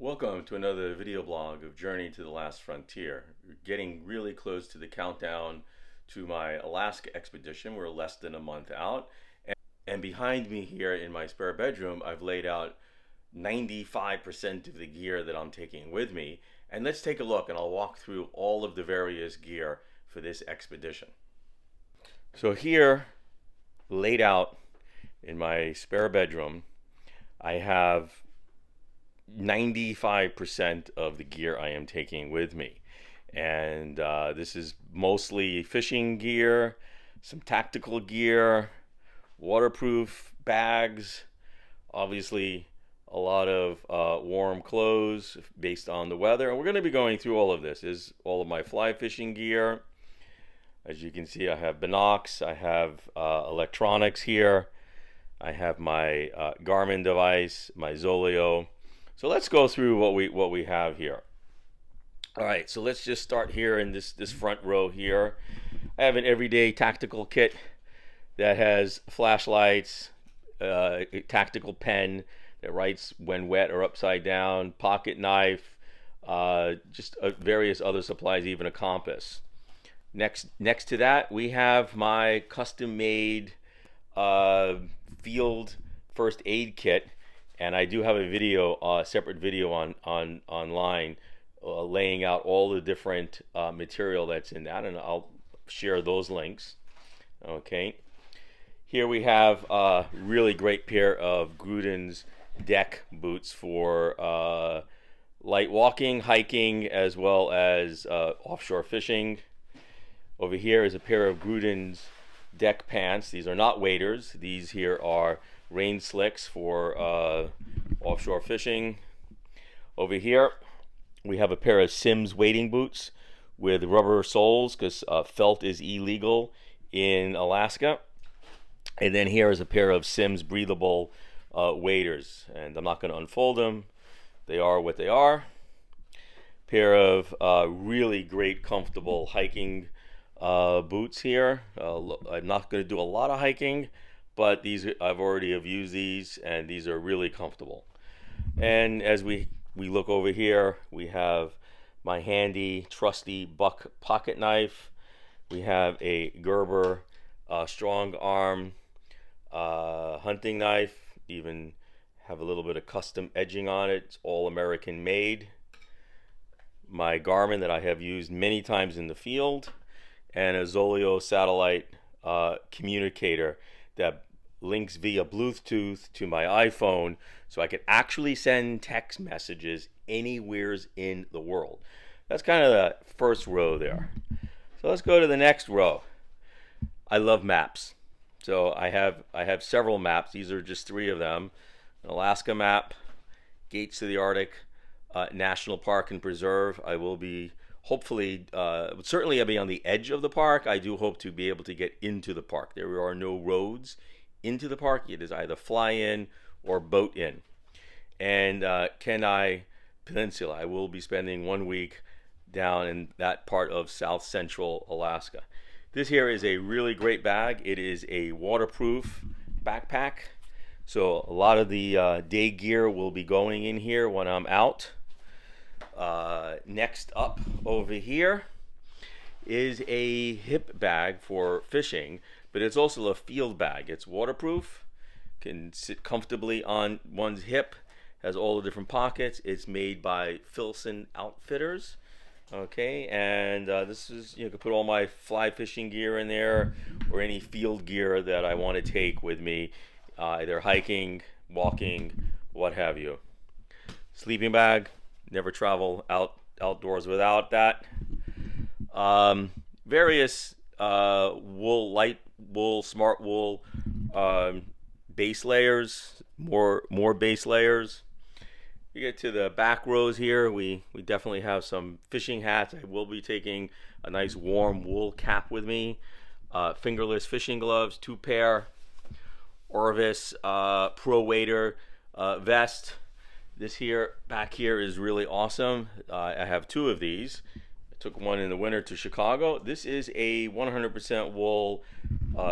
Welcome to another video blog of Journey to the Last Frontier. We're getting really close to the countdown to my Alaska expedition. We're less than a month out. And behind me here in my spare bedroom, I've laid out 95% of the gear that I'm taking with me. And let's take a look and I'll walk through all of the various gear for this expedition. So here, laid out in my spare bedroom, I have 95% of the gear I am taking with me. And this is mostly fishing gear, some tactical gear, waterproof bags, obviously a lot of warm clothes based on the weather. And we're going to be going through all of this. This is all of my fly fishing gear. As you can see, I have binocs, I have electronics here, I have my Garmin device, my ZOLEO. So let's go through what we have here. All right, so let's just start here in this front row here. I have an everyday tactical kit that has flashlights, a tactical pen that writes when wet or upside down, pocket knife, just various other supplies, even a compass. Next to that, we have my custom-made field first aid kit. And I do have a video, separate video online, laying out all the different material that's in that, and I'll share those links. Okay. Here we have a really great pair of Grundens deck boots for light walking, hiking, as well as offshore fishing. Over here is a pair of Grundens deck pants. These are not waders. These here are rain slicks for offshore fishing. Over here we have a pair of Simms wading boots with rubber soles because felt is illegal in Alaska. And then here is a pair of Simms breathable waders, and I'm not going to unfold them. They are what they are. Pair of really great comfortable hiking boots here. I'm not going to do a lot of hiking, but these I've already used these, and these are really comfortable. And as we look over here, we have my handy trusty buck pocket knife. We have a Gerber strong arm hunting knife, even have a little bit of custom edging on it. It's all American made. My Garmin that I have used many times in the field, and a ZOLEO satellite communicator that links via Bluetooth to my iPhone, so I can actually send text messages anywheres in the world. That's kind of the first row there. So let's go to the next row. I love maps. So I have several maps. These are just 3 of them. An Alaska map, Gates to the Arctic, National Park and Preserve. I will be hopefully, certainly I'll be on the edge of the park. I do hope to be able to get into the park. There are no roads into the park. It is either fly in or boat in. And Kenai Peninsula, I will be spending 1 week down in that part of south central Alaska. This here is a really great bag. It is a waterproof backpack. So a lot of the day gear will be going in here when I'm out. Next up over here is a hip bag for fishing, but it's also a field bag. It's waterproof, can sit comfortably on one's hip, has all the different pockets. It's made by Filson Outfitters. Okay, and this is, you can put all my fly fishing gear in there, or any field gear that I want to take with me, either hiking, walking, what have you. Sleeping bag, never travel outdoors without that. Various wool, light wool, smart wool base layers, more base layers. You get to the back rows here, we definitely have some fishing hats. I will be taking a nice warm wool cap with me. Fingerless fishing gloves, 2 pair. Orvis Pro Wader vest. This here, back here, is really awesome. I have 2 of these. I took one in the winter to Chicago. This is a 100% wool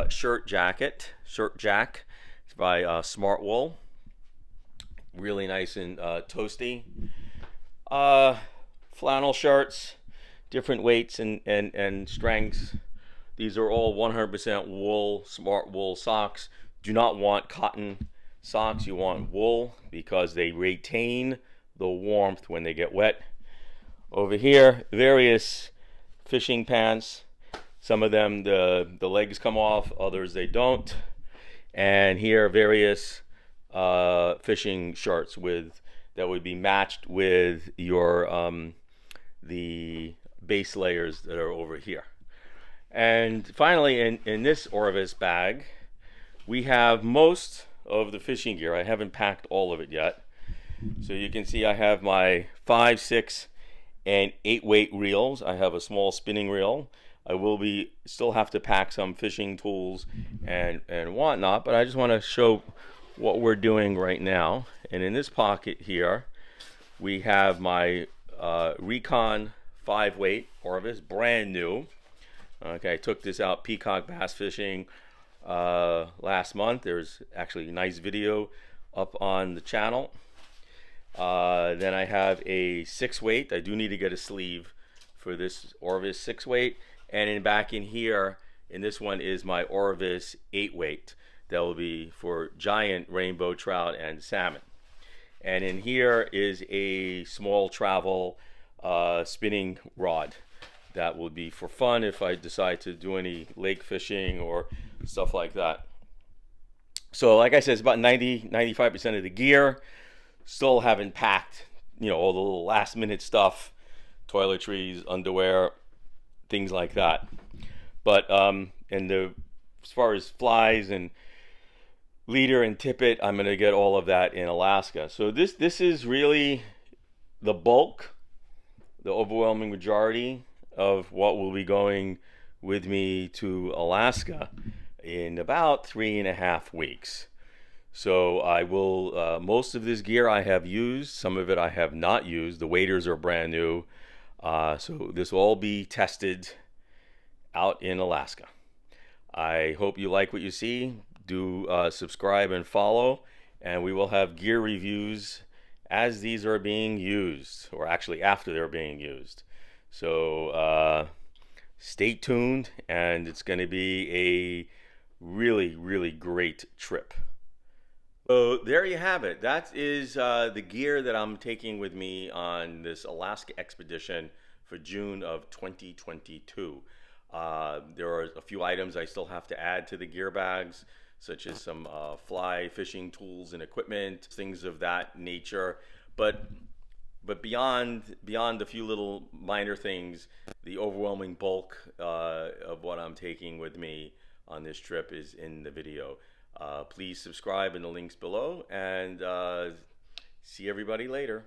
shirt jack. It's by Smart Wool. Really nice and toasty. Uh, Flannel shirts, different weights and strengths. These are all 100% wool, smart wool socks. Do not want cotton socks. You want wool because they retain the warmth when they get wet. Over here, various fishing pants. Some of them, the legs come off, others they don't. And here, various fishing shirts with that would be matched with your the base layers that are over here. And finally, in this Orvis bag, we have most of the fishing gear. I haven't packed all of it yet. So you can see I have my 5, 6, and 8 weight reels. I have a small spinning reel. I will be still have to pack some fishing tools and whatnot, but I just want to show what we're doing right now. And in this pocket here, we have my Recon 5 weight Orvis, brand new. Okay, I took this out peacock bass fishing last month. There's actually a nice video up on the channel. Then I have a 6 weight. I do need to get a sleeve for this Orvis 6 weight. And back in here, in this one is my Orvis 8 weight. That will be for giant rainbow trout and salmon. And in here is a small travel spinning rod. That will be for fun if I decide to do any lake fishing or stuff like that. So like I said, it's about 95% of the gear. Still haven't packed, all the little last minute stuff, toiletries, underwear, things like that. But as far as flies and leader and tippet, I'm gonna get all of that in Alaska. So this is really the bulk, the overwhelming majority of what will be going with me to Alaska in about 3.5 weeks. So I will, most of this gear I have used, some of it I have not used. The waders are brand new. So this will all be tested out in Alaska. I hope you like what you see. Do subscribe and follow, and we will have gear reviews as these are being used, or actually after they're being used. So stay tuned, and it's going to be a really, really great trip. So there you have it. That is the gear that I'm taking with me on this Alaska expedition for June of 2022. There are a few items I still have to add to the gear bags, such as some fly fishing tools and equipment, things of that nature. But beyond a few little minor things, the overwhelming bulk of what I'm taking with me on this trip is in the video. Please subscribe in the links below, and see everybody later.